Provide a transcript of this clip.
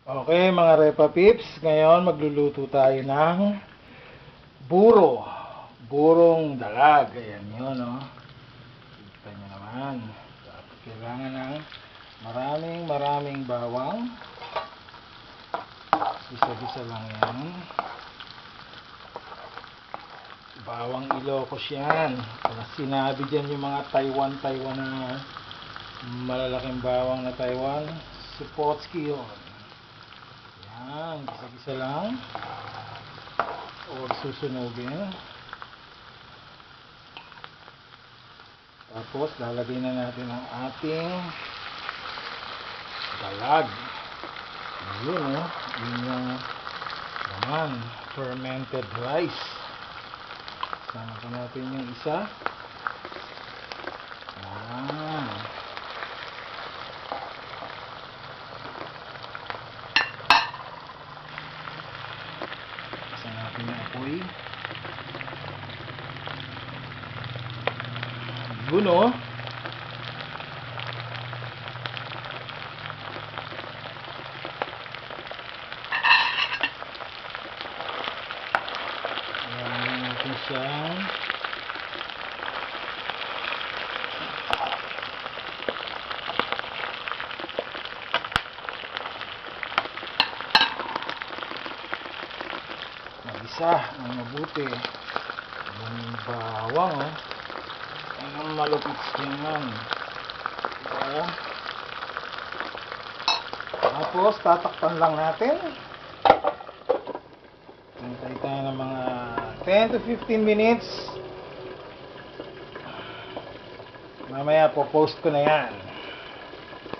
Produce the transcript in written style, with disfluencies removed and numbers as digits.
Okay, mga Repa Pips, ngayon magluluto tayo ng buro. Burong dalag. Ayan yun, no? Kita nyo naman. Kailangan ng maraming bawang. Isa-isa lang yan. Bawang Ilocos yan. Kaya sinabi dyan yung mga Taiwan na malalaking bawang na Taiwan. Supotski yun. Yan, gisa-gisa lang. O susunugin. Tapos lalagay na natin ang ating dalag. Yun, oh. Yun yung naman, fermented rice. Sama pa natin yung isa. Yan. Isa natin yung apoy. Yun, oh. Ayan natin siya. Mag-isa ang mabuti. Yung bawang, oh. Ang malupit yan. Diba? Tapos tatakpan lang natin. Hintay tayo ng mga 10 to 15 minutes. Mamaya po post ko na yan.